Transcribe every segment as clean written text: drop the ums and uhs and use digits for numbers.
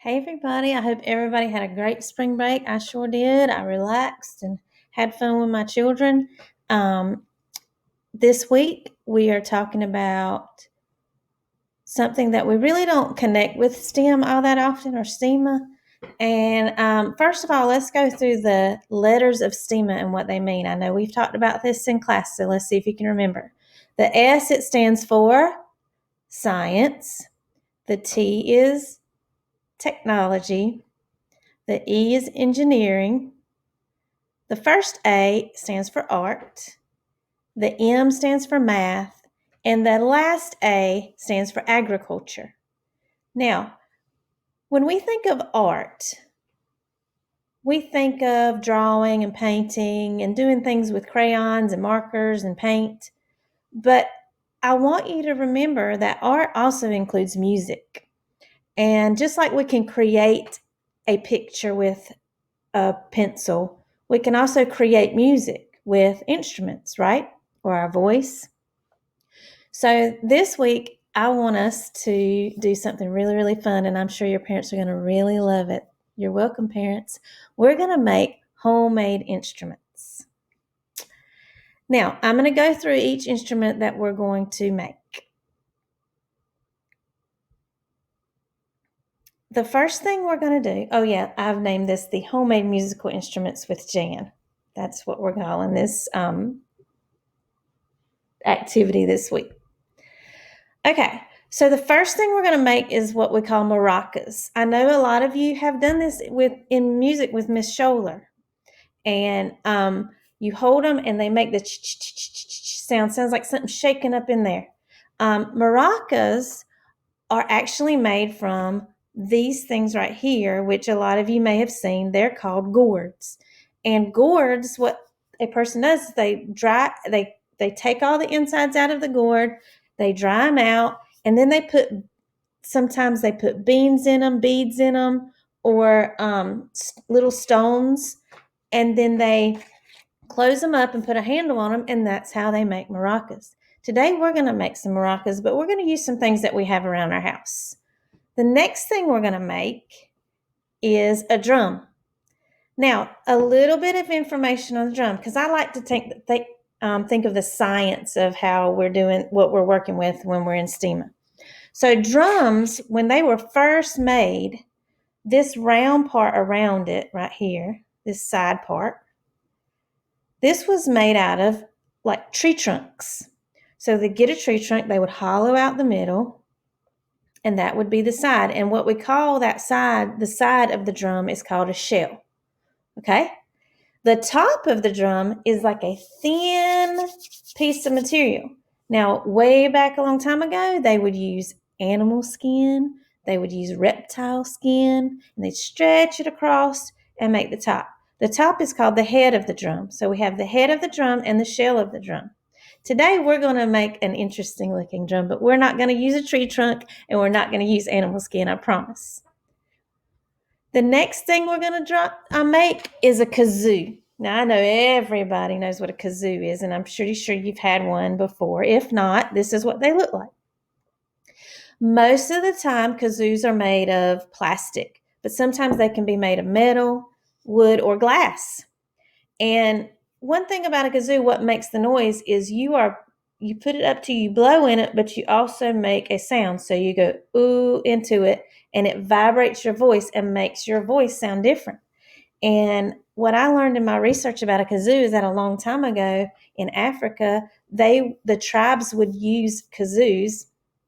Hey everybody, I hope everybody had a great spring break. I sure did. I relaxed and had fun with my children. This week we are talking about something that we really don't connect with STEM all that often, or STEMA. And first of all, let's go through the letters of STEMA and what they mean. I know we've talked about this in class, so let's see if you can remember. The S, it stands for science. The T is technology. The E is engineering. The first A stands for art. The M stands for math. And the last A stands for agriculture. Now, when we think of art, we think of drawing and painting and doing things with crayons and markers and paint. But I want you to remember that art also includes music. And just like we can create a picture with a pencil, we can also create music with instruments, right? Or our voice. So this week, I want us to do something really, really fun, and I'm sure your parents are going to really love it. You're welcome, parents. We're going to make homemade instruments. Now, I'm going to go through each instrument that we're going to make. The first thing we're going to do, I've named this the Homemade Musical Instruments with Jan. That's what we're calling this activity this week. Okay, so the first thing we're going to make is what we call maracas. I know a lot of you have done this in music with Miss Scholler. And you hold them and they make the sound. Sounds like something shaking up in there. Maracas are actually made from these things right here, which a lot of you may have seen. They're called gourds. And gourds, what a person does is they take all the insides out of the gourd, they dry them out, and then sometimes they put beans in them, beads in them, or little stones, and then they close them up and put a handle on them, and that's how they make maracas. Today we're going to make some maracas, but we're going to use some things that we have around our house. The next thing we're going to make is a drum. Now, a little bit of information on the drum, because I like to think of the science of how we're doing what we're working with when we're in STEMA. So drums, when they were first made, this round part around it right here, this side part, this was made out of like tree trunks. So they get a tree trunk, they would hollow out the middle, and that would be the side. And what we call that side, the side of the drum, is called a shell. Okay? The top of the drum is like a thin piece of material. Now, way back a long time ago, they would use animal skin, they would use reptile skin, and they'd stretch it across and make the top. The top is called the head of the drum. So we have the head of the drum and the shell of the drum. Today, we're going to make an interesting looking drum, but we're not going to use a tree trunk and we're not going to use animal skin, I promise. The next thing we're going to make is a kazoo. Now, I know everybody knows what a kazoo is, and I'm pretty sure you've had one before. If not, this is what they look like. Most of the time, kazoos are made of plastic, but sometimes they can be made of metal, wood, or glass. And one thing about a kazoo, what makes the noise is you put it up to you blow in it, but you also make a sound. So you go ooh into it, and it vibrates your voice and makes your voice sound different. And what I learned in my research about a kazoo is that a long time ago in Africa, the tribes would use kazoos,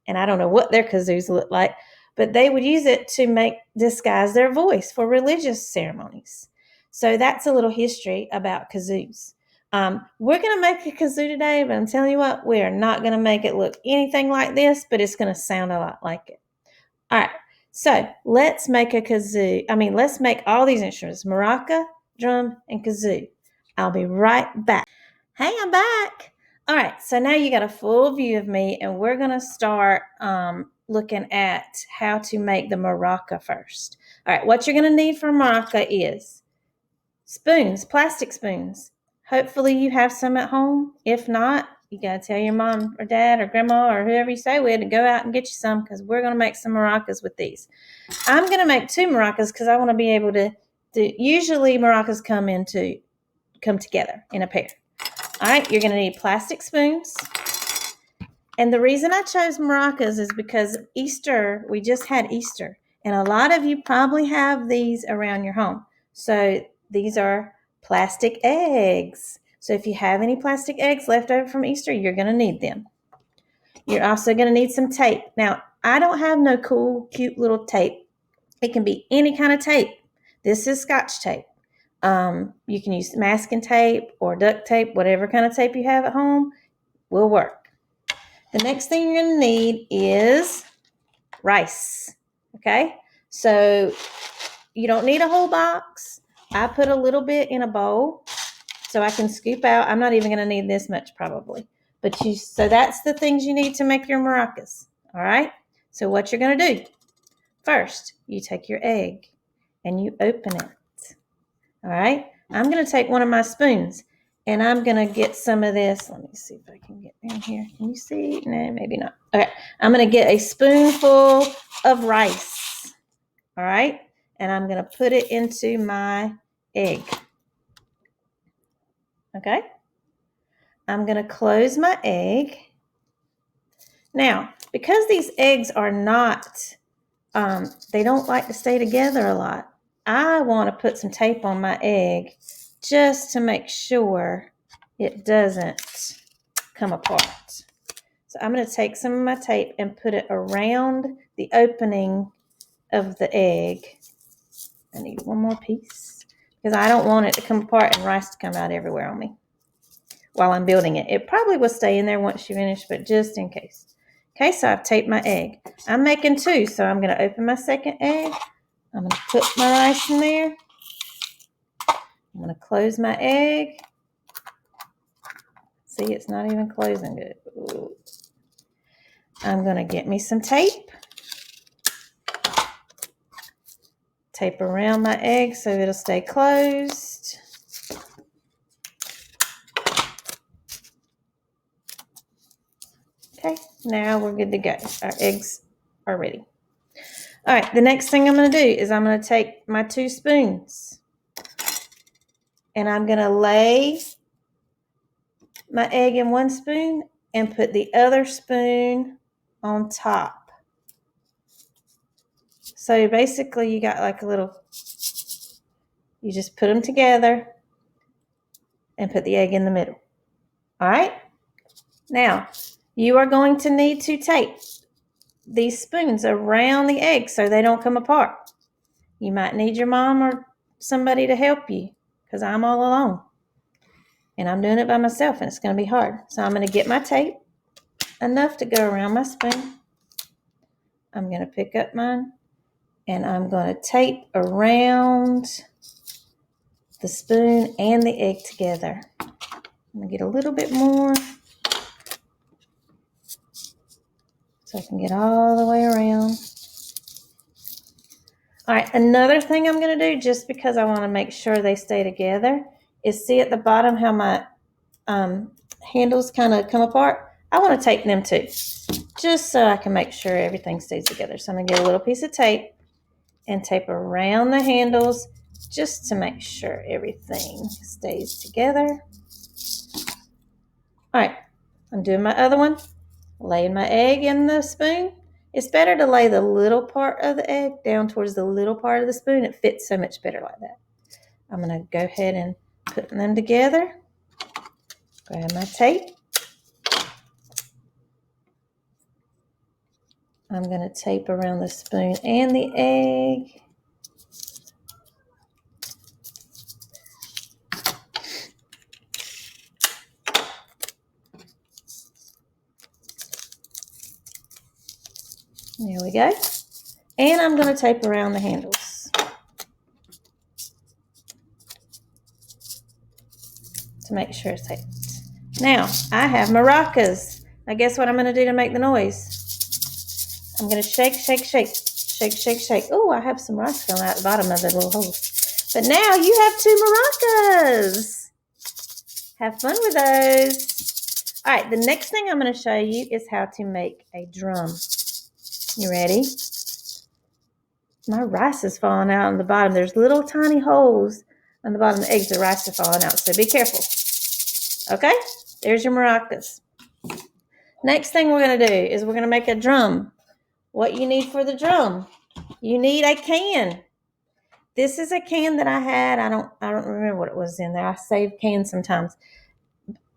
and I don't know what their kazoos look like, but they would use it to disguise their voice for religious ceremonies. So that's a little history about kazoos. We're going to make a kazoo today, but I'm telling you what, we are not going to make it look anything like this, but it's going to sound a lot like it. All right, so let's make let's make all these instruments, maraca, drum, and kazoo. I'll be right back. Hey, I'm back. All right, so now you got a full view of me, and we're going to start looking at how to make the maraca first. All right, what you're going to need for maraca is spoons, plastic spoons. Hopefully you have some at home. If not, You got to tell your mom or dad or grandma or whoever you stay with to go out and get you some, because we're going to make some maracas with these. I'm going to make 2 maracas because I want to be able to usually maracas come together in a pair. All right, you're going to need plastic spoons. And the reason I chose maracas is because Easter, we just had Easter, and a lot of you probably have these around your home. So these are plastic eggs. So if you have any plastic eggs left over from Easter, you're going to need them. You're also going to need some tape. Now, I don't have no cool, cute little tape. It can be any kind of tape. This is Scotch tape. You can use masking tape or duct tape, whatever kind of tape you have at home will work. The next thing you're going to need is rice, okay? So you don't need a whole box. I put a little bit in a bowl so I can scoop out. I'm not even going to need this much probably. So that's the things you need to make your maracas, all right? So what you're going to do, first, you take your egg and you open it, all right? I'm going to take one of my spoons and I'm going to get some of this. Let me see if I can get in here. Can you see? No, maybe not. Okay, I'm going to get a spoonful of rice, all right? And I'm going to put it into my egg, okay? I'm going to close my egg. Now, because these eggs are not, they don't like to stay together a lot, I want to put some tape on my egg just to make sure it doesn't come apart. So I'm going to take some of my tape and put it around the opening of the egg. I need one more piece because I don't want it to come apart and rice to come out everywhere on me while I'm building it. It probably will stay in there once you finish, but just in case. Okay, so I've taped my egg. I'm making 2, so I'm going to open my second egg. I'm going to put my rice in there. I'm going to close my egg. See, it's not even closing good. Ooh. I'm going to get me some tape. Tape around my egg so it'll stay closed. Okay, now we're good to go. Our eggs are ready. All right, the next thing I'm going to do is I'm going to take my 2 spoons and I'm going to lay my egg in one spoon and put the other spoon on top. So basically you got like a little, you just put them together and put the egg in the middle. All right, now you are going to need to tape these spoons around the egg so they don't come apart. You might need your mom or somebody to help you because I'm all alone and I'm doing it by myself and it's going to be hard. So I'm going to get my tape, enough to go around my spoon. I'm going to pick up mine and I'm going to tape around the spoon and the egg together. I'm going to get a little bit more so I can get all the way around. All right, another thing I'm going to do, just because I want to make sure they stay together, is see at the bottom how my handles kind of come apart. I want to tape them too, just so I can make sure everything stays together. So I'm going to get a little piece of tape and tape around the handles just to make sure everything stays together. All right, I'm doing my other one, laying my egg in the spoon. It's better to lay the little part of the egg down towards the little part of the spoon. It fits so much better like that. I'm going to go ahead and put them together. Grab my tape. I'm going to tape around the spoon and the egg. There we go. And I'm going to tape around the handles to make sure it's taped. Now, I have maracas. Now, guess what I'm going to do to make the noise? I'm going to shake, shake, shake, shake, shake, shake. Oh, I have some rice coming out the bottom of the little holes. But now you have 2 maracas. Have fun with those. All right, the next thing I'm going to show you is how to make a drum. You ready? My rice is falling out on the bottom. There's little tiny holes on the bottom of the eggs. The rice is falling out, so be careful. Okay, there's your maracas. Next thing we're going to do is we're going to make a drum. What you need for the drum? You need a can. This is a can that I had. I don't remember what it was in there. I save cans sometimes.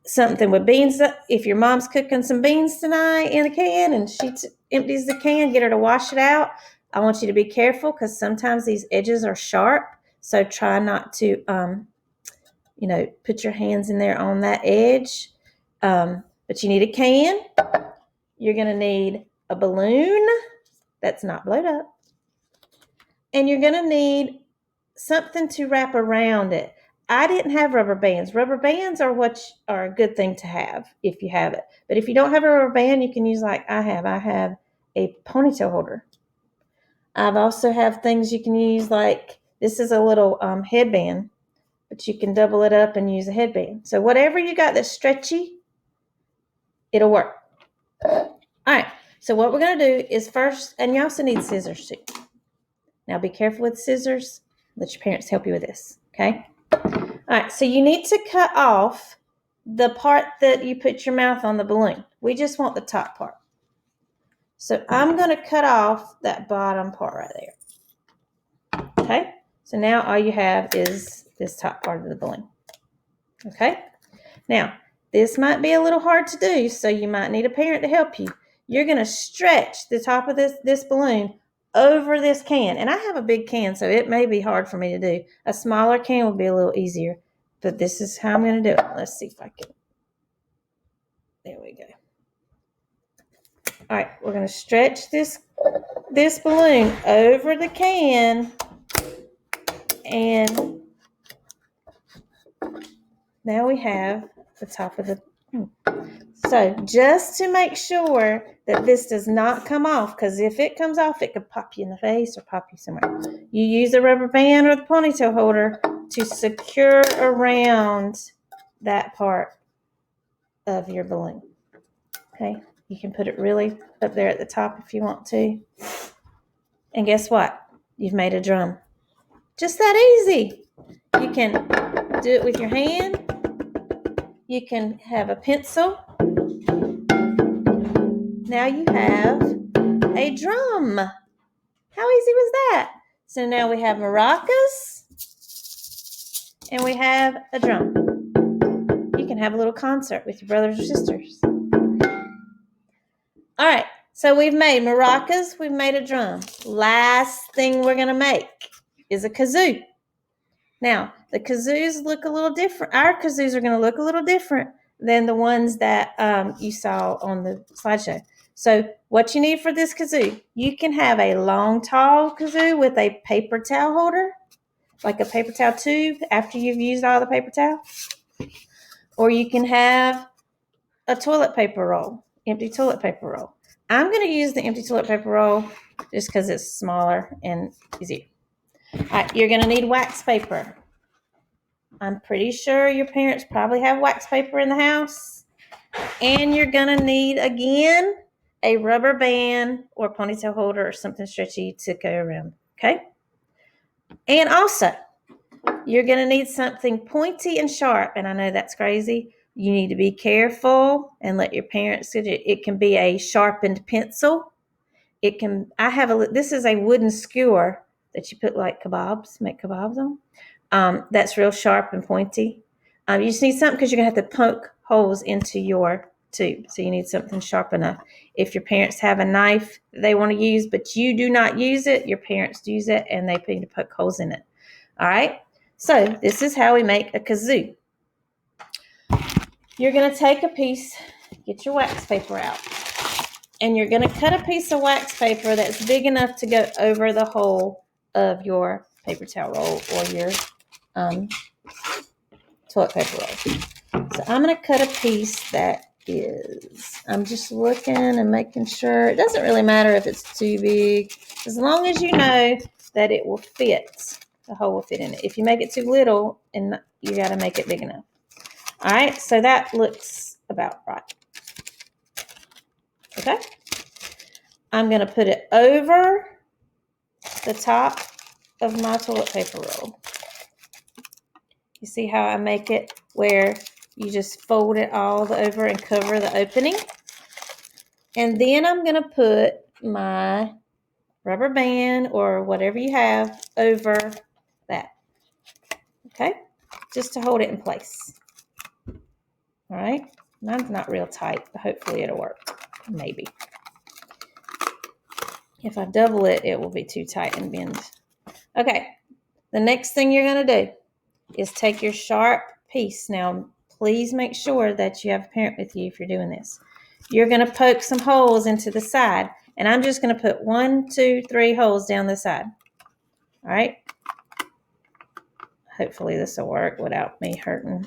Something with beans. If your mom's cooking some beans tonight in a can and she empties the can, get her to wash it out. I want you to be careful because sometimes these edges are sharp. So try not to, put your hands in there on that edge. But you need a can. You're going to need a balloon that's not blowed up. And you're going to need something to wrap around it. I didn't have rubber bands. Rubber bands are a good thing to have if you have it. But if you don't have a rubber band, you can use like I have. I have a ponytail holder. I've also have things you can use like this is a little headband, but you can double it up and use a headband. So whatever you got that's stretchy, it'll work. All right. So what we're going to do is first, and you also need scissors too. Now be careful with scissors. Let your parents help you with this, okay? All right, so you need to cut off the part that you put your mouth on the balloon. We just want the top part. So I'm going to cut off that bottom part right there. Okay, so now all you have is this top part of the balloon. Okay, now this might be a little hard to do, so you might need a parent to help you. You're going to stretch the top of this balloon over this can. And I have a big can, so it may be hard for me to do. A smaller can would be a little easier. But this is how I'm going to do it. Let's see if I can. There we go. All right, we're going to stretch this balloon over the can. And now we have the top of the... So just to make sure that this does not come off, because if it comes off, it could pop you in the face or pop you somewhere. You use a rubber band or the ponytail holder to secure around that part of your balloon. Okay, you can put it really up there at the top if you want to. And guess what? You've made a drum. Just that easy. You can do it with your hand. You can have a pencil. Now you have a drum. How easy was that? So now we have maracas and we have a drum. You can have a little concert with your brothers or sisters. All right, so we've made maracas, we've made a drum. Last thing we're going to make is a kazoo. Now, the kazoos look a little different. Our kazoos are going to look a little different than the ones that you saw on the slideshow. So what you need for this kazoo, you can have a long, tall kazoo with a paper towel holder, like a paper towel tube after you've used all the paper towel. Or you can have a toilet paper roll, empty toilet paper roll. I'm going to use the empty toilet paper roll just because it's smaller and easier. All right, you're going to need wax paper. I'm pretty sure your parents probably have wax paper in the house. And you're going to need, again, a rubber band or ponytail holder or something stretchy to go around, okay? And also, you're going to need something pointy and sharp. And I know that's crazy. You need to be careful and let your parents see it. It can be a sharpened pencil. This is a wooden skewer that you put like make kebabs on. That's real sharp and pointy. You just need something because you're going to have to poke holes into your tube. So you need something sharp enough. If your parents have a knife they want to use, but you do not use it, your parents use it and they need to poke holes in it. All right. So this is how we make a kazoo. You're going to take a piece, get your wax paper out, and you're going to cut a piece of wax paper that's big enough to go over the hole of your paper towel roll or your toilet paper roll. So I'm going to cut a piece that I'm just looking and making sure. It doesn't really matter if it's too big, as long as you know that it will fit. The hole will fit in it. If you make it too little, and you got to make it big enough. All right, so that looks about right. Okay? I'm going to put it over the top of my toilet paper roll. You see how I make it where you just fold it all over and cover the opening? And then I'm going to put my rubber band or whatever you have over that. Okay? Just to hold it in place. All right? Mine's not real tight, but hopefully it'll work. Maybe. If I double it, it will be too tight and bend. Okay. The next thing you're going to do is take your sharp piece. Now, please make sure that you have a parent with you if you're doing this. You're going to poke some holes into the side, and I'm just going to put 1, 2, 3 holes down the side. All right? Hopefully this will work without me hurting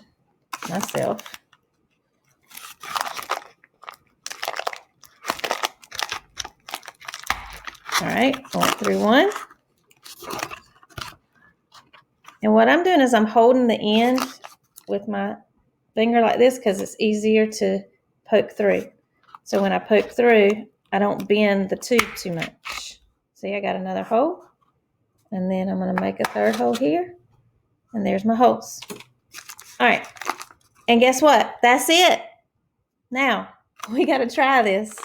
myself. All right, I went through one. And what I'm doing is I'm holding the end with my finger like this because it's easier to poke through. So when I poke through, I don't bend the tube too much. See, I got another hole. And then I'm going to make a third hole here. And there's my holes. All right. And guess what? That's it. Now, we got to try this.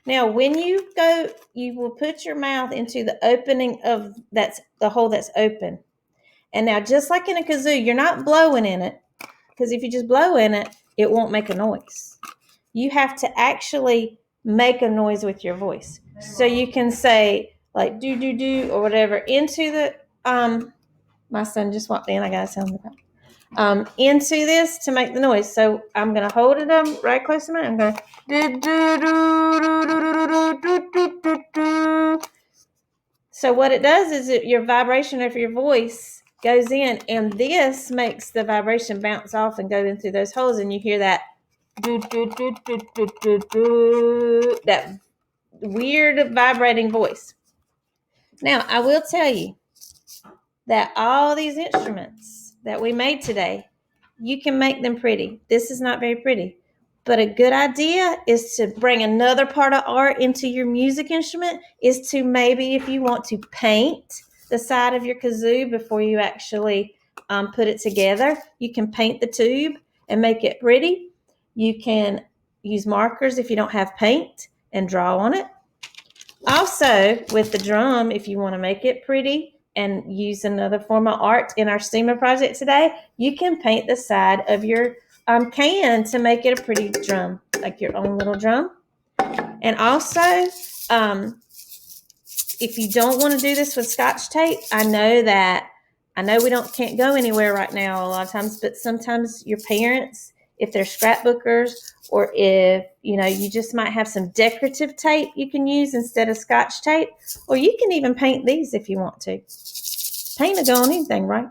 Now, when you go, you will put your mouth into the opening of the hole that's open. And now, just like in a kazoo, you're not blowing in it, because if you just blow in it, it won't make a noise. You have to actually make a noise with your voice. So you can say like do, do, do, or whatever into the, my son just walked in, I got to tell him about into this to make the noise. So I'm going to hold it right close to me. I'm going do, do, do. So what it does is your vibration of your voice goes in, and this makes the vibration bounce off and go in through those holes, and you hear that do, do, do, do, do, do, do, that weird vibrating voice. Now, I will tell you that all these instruments that we made today, you can make them pretty. This is not very pretty. But a good idea is to bring another part of art into your music instrument, is to maybe, if you want to paint the side of your kazoo before you actually put it together, you can paint the tube and make it pretty. You can use markers if you don't have paint and draw on it. Also, with the drum, if you want to make it pretty and use another form of art in our STEAMA project today, you can paint the side of your can to make it a pretty drum, like your own little drum. And also, if you don't want to do this with Scotch tape, I know we can't go anywhere right now a lot of times, but sometimes your parents, if they're scrapbookers, or if you just might have some decorative tape you can use instead of Scotch tape, or you can even paint these if you want to. Paint will go on anything, right?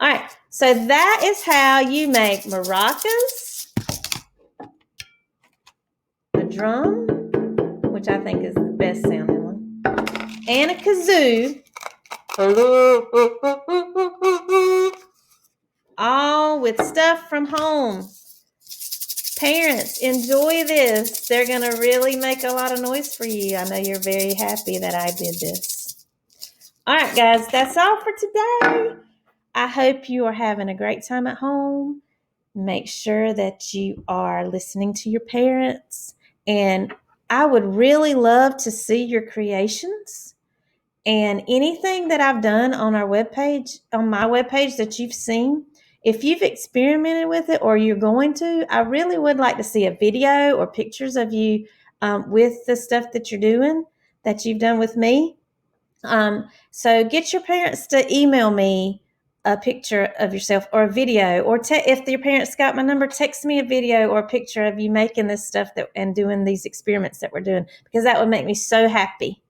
All right, so that is how you make maracas, a drum, which I think is the best sounding one, and a kazoo, all with stuff from home. Parents, enjoy this. They're going to really make a lot of noise for you. I know you're very happy that I did this. All right, guys, that's all for today. I hope you are having a great time at home. Make sure that you are listening to your parents. And I would really love to see your creations. And anything that I've done on my webpage that you've seen, if you've experimented with it or you're going to, I really would like to see a video or pictures of you with the stuff that you're doing, that you've done with me. So get your parents to email me a picture of yourself or a video, or if your parents got my number, text me a video or a picture of you making this stuff and doing these experiments that we're doing, because that would make me so happy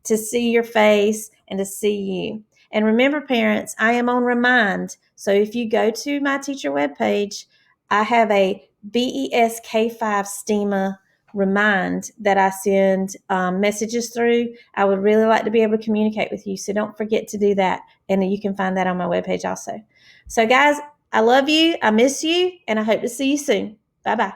to see your face and to see you. And remember, parents, I am on Remind. So if you go to my teacher webpage, I have a BESK5 STEAMA Remind that I send messages through. I would really like to be able to communicate with you, so don't forget to do that. And you can find that on my webpage also. So guys, I love you, I miss you, and I hope to see you soon. Bye-bye.